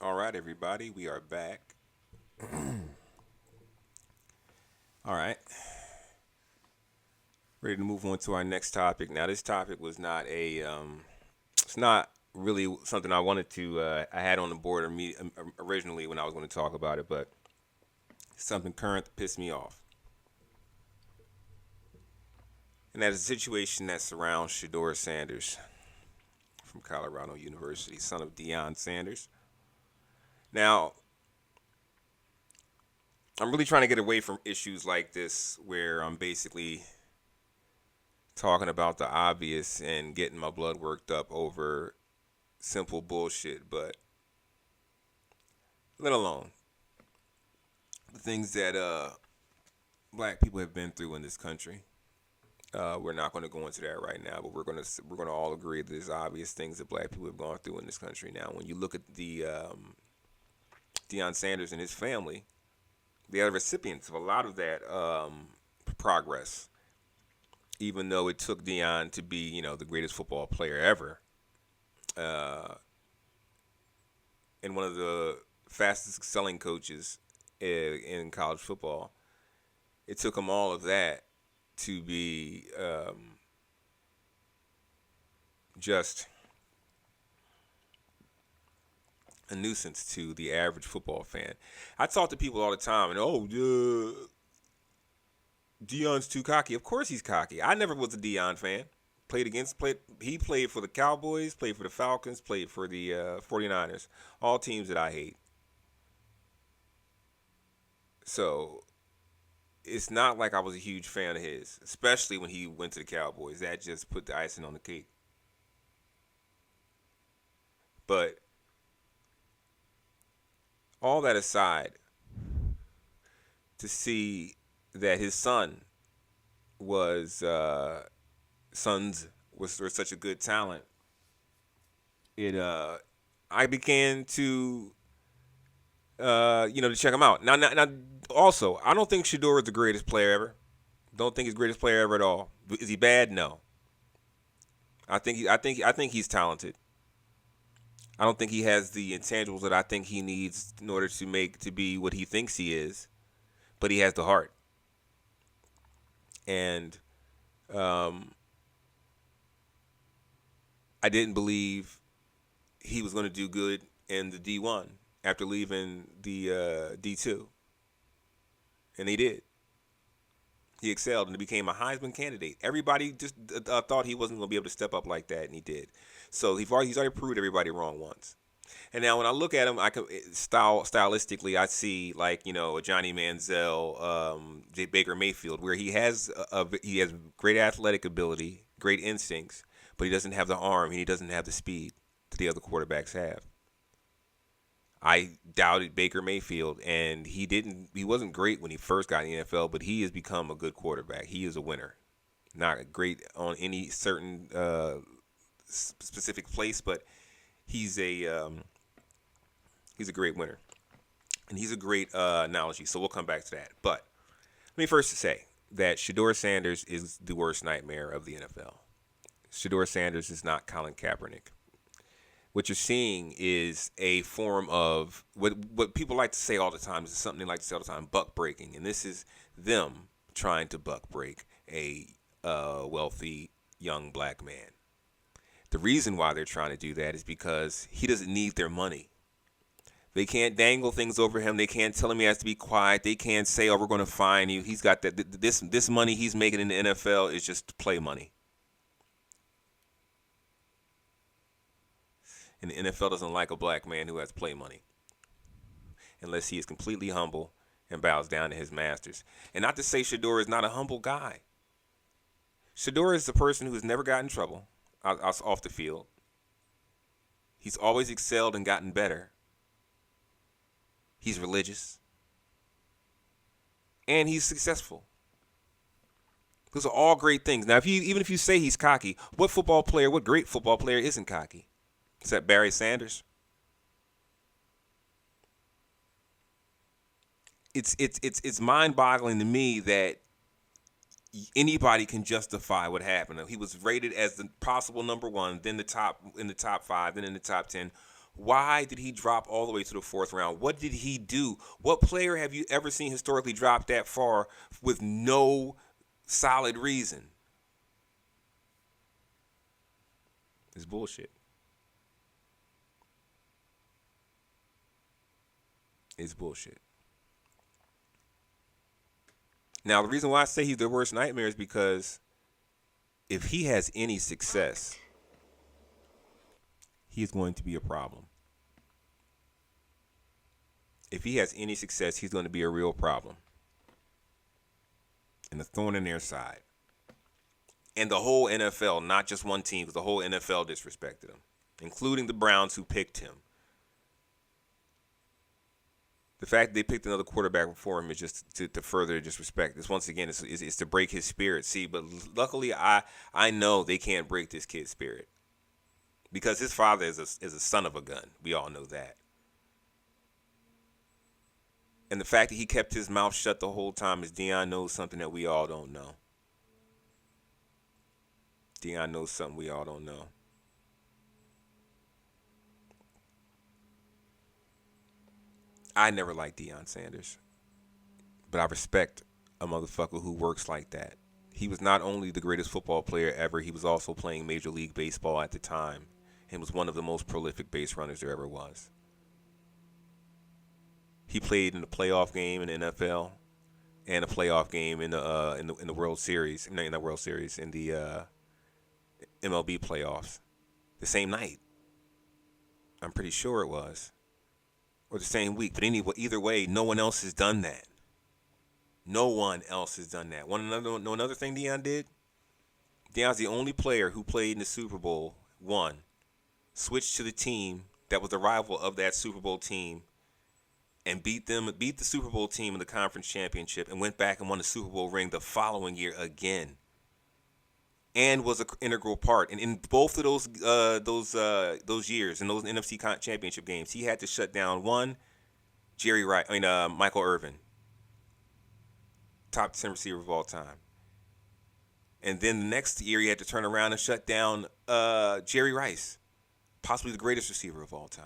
All right, everybody, we are back. All right, ready to move on to our next topic. Now, this topic was not it's not really something I had on the board originally when I was going to talk about it, but something current that pissed me off, and that is a situation that surrounds Shadeur Sanders from Colorado University, son of Deion Sanders. Now, I'm really trying to get away from issues like this where I'm basically talking about the obvious and getting my blood worked up over simple bullshit, but let alone the things that black people have been through in this country. We're not going to go into that right now, but we're gonna all agree that there's obvious things that black people have gone through in this country. Now, when you look at the Deion Sanders and his family, they are recipients of a lot of that progress. Even though it took Deion to be, the greatest football player ever, uh, and one of the fastest selling coaches in college football, it took him all of that to be just a nuisance to the average football fan. I talk to people all the time, and Deion's too cocky. Of course he's cocky. I never was a Deion fan. He played for the Cowboys, played for the Falcons, played for the 49ers, all teams that I hate. So it's not like I was a huge fan of his, especially when he went to the Cowboys. That just put the icing on the cake. But all that aside, to see that his was sons were such a good talent, it I began to to check him out. Now, also, I don't think Shadeur is the greatest player ever. Don't think he's the greatest player ever at all. Is he bad? No. I think he's talented. I don't think he has the intangibles that I think he needs in order to be what he thinks he is. But he has the heart, and um, I didn't believe he was going to do good in the D1 after leaving the D2, and he did. He excelled and became a Heisman candidate. Everybody just thought he wasn't going to be able to step up like that, and he did. So he's already proved everybody wrong once. And now when I look at him, I can stylistically, I see like a Johnny Manziel, Baker Mayfield, where he has great athletic ability, great instincts, but he doesn't have the arm and he doesn't have the speed that the other quarterbacks have. I doubted Baker Mayfield, and He wasn't great when he first got in the NFL, but he has become a good quarterback. He is a winner. Not great on any certain specific place, but he's he's a great winner, and he's a great analogy. So we'll come back to that. But let me first say that Shadeur Sanders is the worst nightmare of the NFL. Shadeur Sanders is not Colin Kaepernick. What you're seeing is a form of what people like to say all the time is something they like to say all the time, buck breaking, and this is them trying to buck break a wealthy young black man. The reason why they're trying to do that is because he doesn't need their money. They can't dangle things over him. They can't tell him he has to be quiet. They can't say, "Oh, we're going to fine you." He's got this money he's making in the NFL is just play money. And the NFL doesn't like a black man who has play money unless he is completely humble and bows down to his masters. And not to say Shadeur is not a humble guy. Shadeur is the person who has never gotten in trouble off the field. He's always excelled and gotten better. He's religious. And he's successful. Those are all great things. Now, even if you say he's cocky, what great football player isn't cocky? Except Barry Sanders. It's mind-boggling to me that anybody can justify what happened. He was rated as the possible number one, then in the top five, then in the top 10. Why did he drop all the way to the fourth round? What did he do? What player have you ever seen historically drop that far with no solid reason? It's bullshit. It's bullshit. Now, the reason why I say he's the worst nightmare is because if he has any success, he's going to be a problem. If he has any success, he's going to be a real problem. And a thorn in their side. And the whole NFL, not just one team, because the whole NFL disrespected him, including the Browns who picked him. The fact that they picked another quarterback before him is just to further disrespect. This, once again, is to break his spirit. See, but luckily, I know they can't break this kid's spirit. Because his father is a son of a gun. We all know that. And the fact that he kept his mouth shut the whole time is Deion knows something that we all don't know. Deion knows something we all don't know. I never liked Deion Sanders. But I respect a motherfucker who works like that. He was not only the greatest football player ever, he was also playing Major League Baseball at the time. And was one of the most prolific base runners there ever was. He played in the playoff game in the NFL and a playoff game in the World Series, in the World Series, in the MLB playoffs, the same night. I'm pretty sure it was, or the same week. But anyway, either way, no one else has done that. No one else has done that. Know another thing Deion did? Deion's the only player who played in the Super Bowl, switched to the team that was the rival of that Super Bowl team, and beat the Super Bowl team in the conference championship, and went back and won the Super Bowl ring the following year again, and was an integral part. And in both of those years, in those NFC championship games, he had to shut down Michael Irvin, top 10 receiver of all time. And then the next year, he had to turn around and shut down Jerry Rice, possibly the greatest receiver of all time.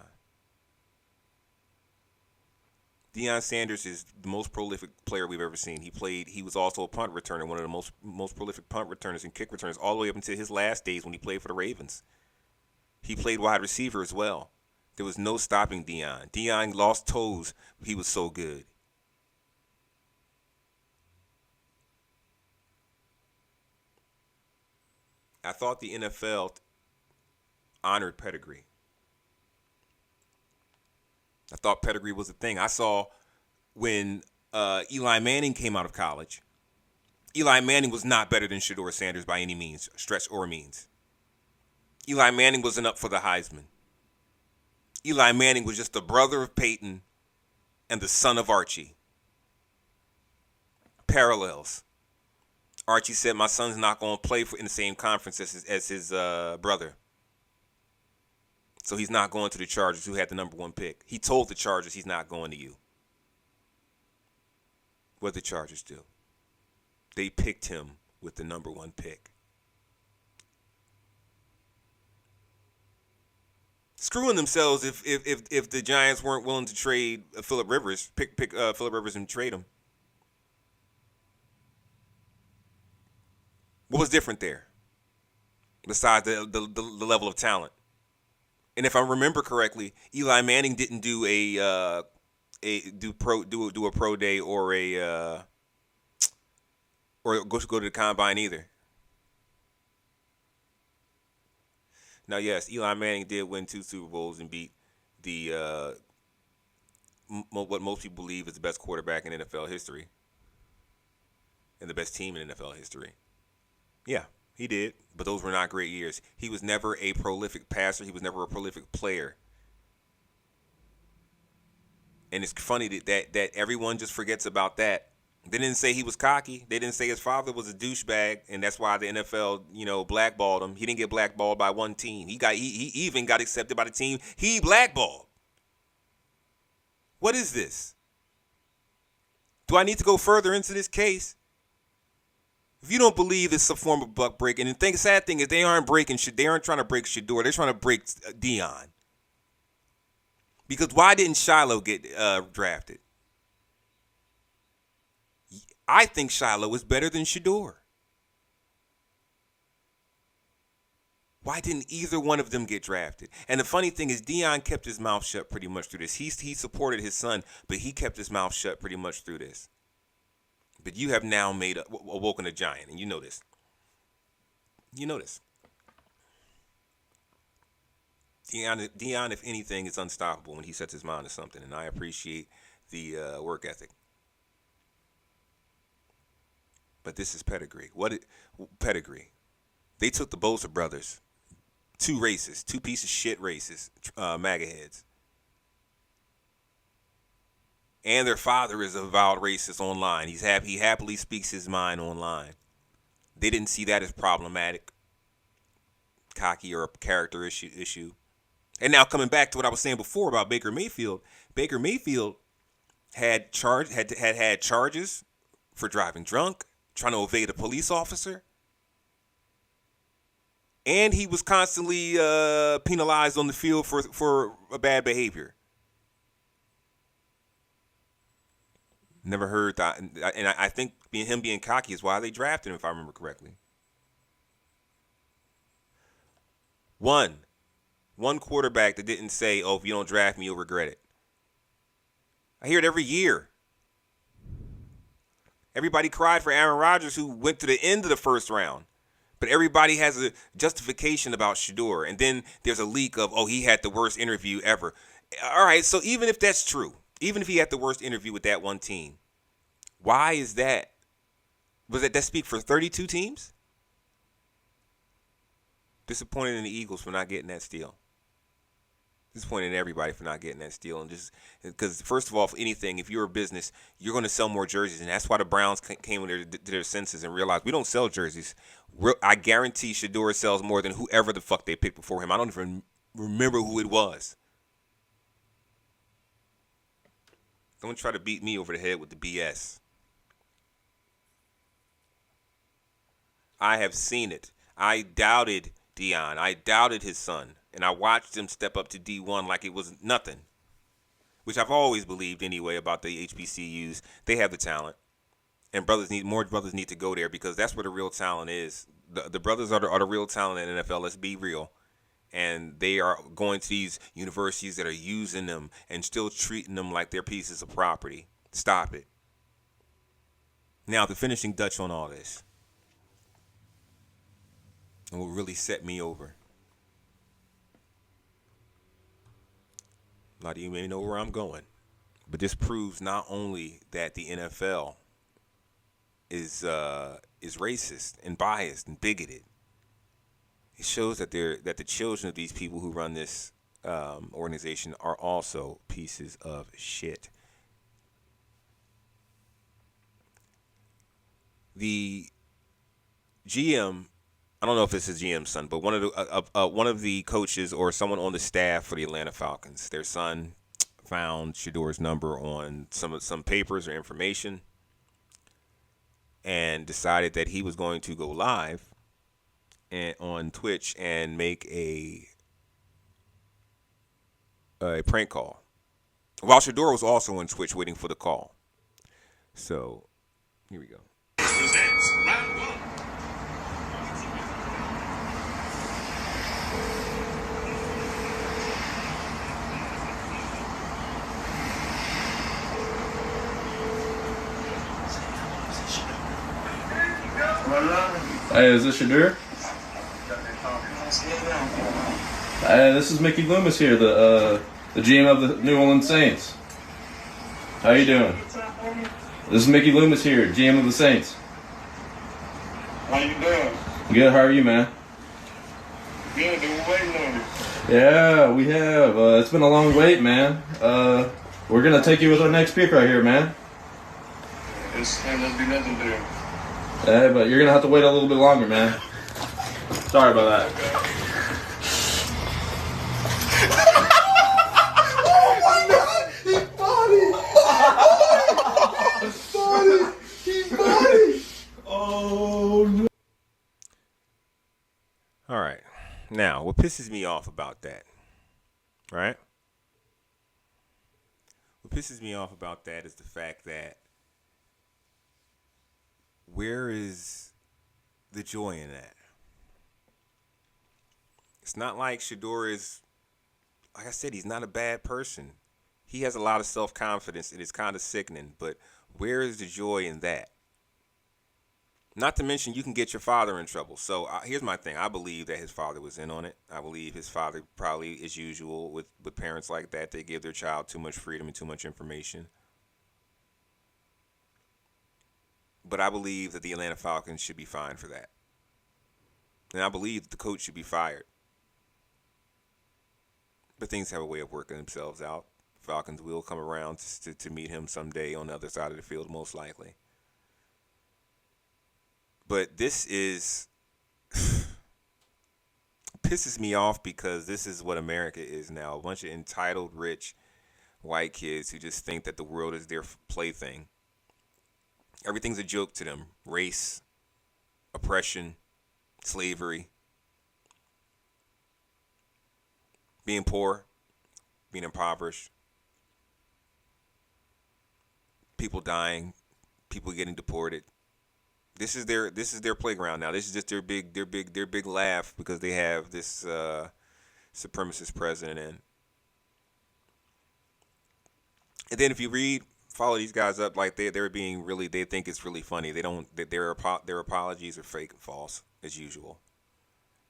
Deion Sanders is the most prolific player we've ever seen. He was also a punt returner, one of the most prolific punt returners and kick returners all the way up until his last days when he played for the Ravens. He played wide receiver as well. There was no stopping Deion. Deion lost toes. He was so good. I thought the NFL honored pedigree. I thought pedigree was a thing. I saw when Eli Manning came out of college. Eli Manning was not better than Shadeur Sanders by any means, stretch or means. Eli Manning wasn't up for the Heisman. Eli Manning was just the brother of Peyton and the son of Archie. Parallels. Archie said, my son's not going to play in the same conference as his brother. So he's not going to the Chargers, who had the number one pick. He told the Chargers he's not going to you. What did the Chargers do? They picked him with the number one pick. Screwing themselves if the Giants weren't willing to trade Phillip Rivers, pick Phillip Rivers and trade him. What was different there? Besides the level of talent. And if I remember correctly, Eli Manning didn't do a pro day or go to the combine either. Now, yes, Eli Manning did win 2 Super Bowls and beat the what most people believe is the best quarterback in NFL history and the best team in NFL history. Yeah. He did, but those were not great years. He was never a prolific passer. He was never a prolific player. And it's funny that everyone just forgets about that. They didn't say he was cocky. They didn't say his father was a douchebag, and that's why the NFL, blackballed him. He didn't get blackballed by one team. He even got accepted by the team he blackballed. What is this? Do I need to go further into this case? If you don't believe it's a form of buck breaking, and the sad thing is they aren't trying to break Shadeur. They're trying to break Deion. Because why didn't Shiloh get drafted? I think Shiloh is better than Shadeur. Why didn't either one of them get drafted? And the funny thing is, Deion kept his mouth shut pretty much through this. He supported his son, but he kept his mouth shut pretty much through this. But you have now awoken a giant, and you know this. You know this. Deion, if anything, is unstoppable when he sets his mind to something, and I appreciate the work ethic. But this is pedigree. Pedigree? They took the Bosa brothers, two piece of shit racists, MAGA heads. And their father is a avowed racist online. He happily speaks his mind online. They didn't see that as problematic, cocky, or a character issue. And now coming back to what I was saying before about Baker Mayfield, Baker Mayfield had charges for driving drunk, trying to evade a police officer. And he was constantly penalized on the field for a bad behavior. Never heard that. And I think him being cocky is why they drafted him, if I remember correctly. One quarterback that didn't say, oh, if you don't draft me, you'll regret it. I hear it every year. Everybody cried for Aaron Rodgers, who went to the end of the first round. But everybody has a justification about Shadeur. And then there's a leak of, oh, he had the worst interview ever. All right, so even if that's true, even if he had the worst interview with that one team, why is that? Was that speak for 32 teams? Disappointed in the Eagles for not getting that steal. Disappointed in everybody for not getting that steal. And just because, first of all, for anything, if you're a business, you're going to sell more jerseys. And that's why the Browns came to their senses and realized we don't sell jerseys. I guarantee Shadeur sells more than whoever the fuck they picked before him. I don't even remember who it was. Don't try to beat me over the head with the BS. I have seen it. I doubted Deion. I doubted his son. And I watched him step up to D1 like it was nothing. Which I've always believed anyway about the HBCUs. They have the talent. And more brothers need to go there because that's where the real talent is. The brothers are the real talent in the NFL. Let's be real. And they are going to these universities that are using them and still treating them like they're pieces of property. Stop it. Now, the finishing touch on all this. And what really set me over. A lot of you may know where I'm going. But this proves not only that the NFL is racist and biased and bigoted. It shows that the children of these people who run this organization are also pieces of shit. The GM, I don't know if this is GM's son, but one of the coaches or someone on the staff for the Atlanta Falcons, their son found Shadeur's number on some papers or information and decided that he was going to go live on Twitch and make a prank call. While Shadeur was also on Twitch waiting for the call. So, here we go. Presents round one. Hey, is this Shadeur? Hey, this is Mickey Loomis here, the GM of the New Orleans Saints. How you doing? This is Mickey Loomis here, GM of the Saints. How you doing? Good, how are you, man? Good, been waiting on you. Yeah, we have. It's been a long wait, man. We're going to take you with our next pick right here, man. It's ain't be nothing to do. Hey, but you're going to have to wait a little bit longer, man. Sorry about that. Oh my God! He bought it! He bought it! Oh no! All right. Now, what pisses me off about that, right? pisses me off about that is the fact that where is the joy in that? It's not like Shadeur is, like I said, he's not a bad person. He has a lot of self-confidence, and it's kind of sickening, but where is the joy in that? Not to mention, you can get your father in trouble. So here's my thing. I believe that his father was in on it. I believe his father probably, as usual, with parents like that, they give their child too much freedom and too much information. But I believe that the Atlanta Falcons should be fined for that. And I believe that the coach should be fired. But things have a way of working themselves out. Falcons will come around to meet him someday on the other side of the field, most likely. But this is pisses me off because this is what America is now. A bunch of entitled, rich, white kids who just think that the world is their plaything. Everything's a joke to them. Race, oppression, slavery, being poor, being impoverished, people dying, people getting deported. This is their playground now. This is just their big laugh because they have this supremacist president in. And then if you follow these guys up, like they're being really, they think it's really funny. Their apologies are fake and false as usual,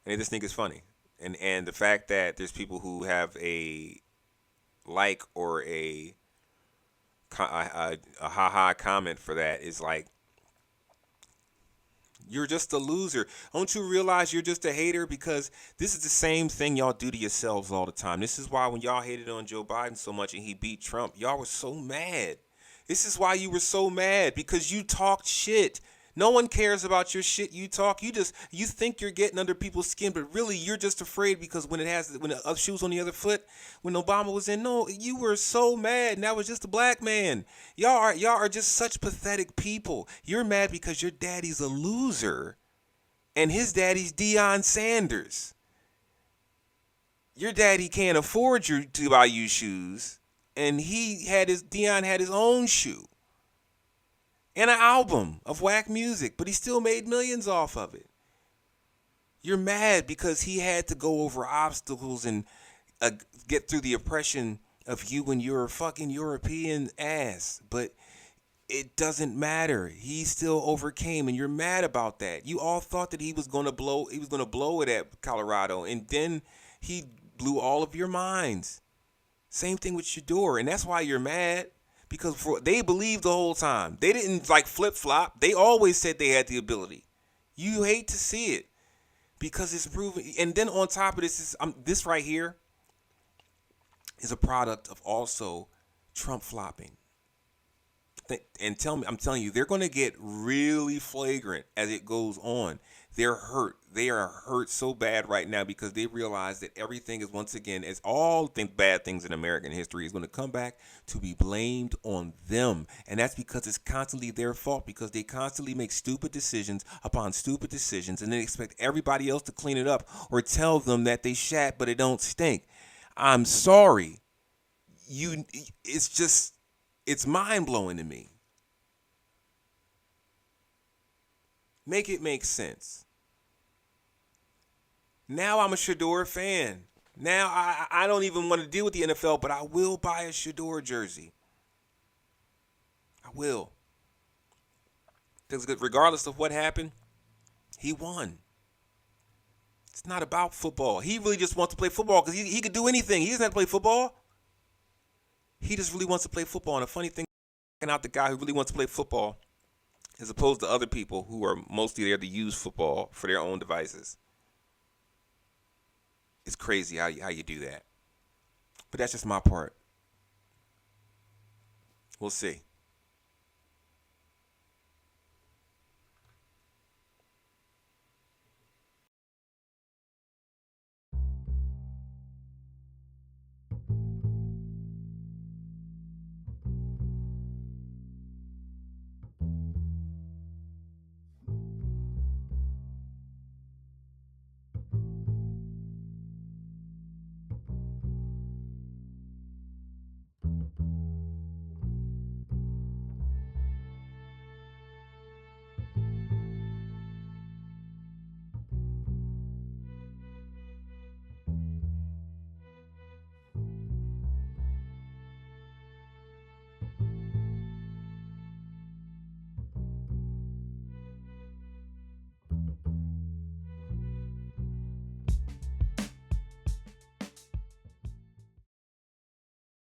and they just think it's funny. And the fact that there's people who have a like or a ha-ha comment for that is like, you're just a loser. Don't you realize you're just a hater? Because this is the same thing y'all do to yourselves all the time. This is why when y'all hated on Joe Biden so much and he beat Trump, y'all were so mad. This is why you were so mad, because you talked shit. No one cares about your shit you talk. You think you're getting under people's skin, but really you're just afraid because when the shoe's on the other foot, when Obama was in, no, you were so mad, and that was just a black man. Y'all are just such pathetic people. You're mad because your daddy's a loser, and his daddy's Deion Sanders. Your daddy can't afford to buy you shoes, and Deion had his own shoe. And an album of whack music, but he still made millions off of it. You're mad because he had to go over obstacles and get through the oppression of you and your fucking European ass. But it doesn't matter. He still overcame, and you're mad about that. You all thought that he was gonna blow it at Colorado, and then he blew all of your minds. Same thing with Shadeur, and that's why you're mad. Because they believed the whole time. They didn't flip-flop. They always said they had the ability. You hate to see it because it's proven. And then on top of this, this right here is a product of also Trump flopping. And I'm telling you, they're going to get really flagrant as it goes on. They're hurt. They are hurt so bad right now because they realize that everything is, once again, as all bad things in American history, is going to come back to be blamed on them. And that's because it's constantly their fault, because they constantly make stupid decisions upon stupid decisions, and then expect everybody else to clean it up or tell them that they shat but it don't stink. I'm sorry. It's mind-blowing to me. Make it make sense. Now I'm a Shadeur fan. Now I don't even want to deal with the NFL, but I will buy a Shadeur jersey. I will. Because regardless of what happened, he won. It's not about football. He really just wants to play football because he could do anything. He doesn't have to play football. He just really wants to play football. And the funny thing, out the guy who really wants to play football, as opposed to other people who are mostly there to use football for their own devices. It's crazy how you do that. But that's just my part. We'll see.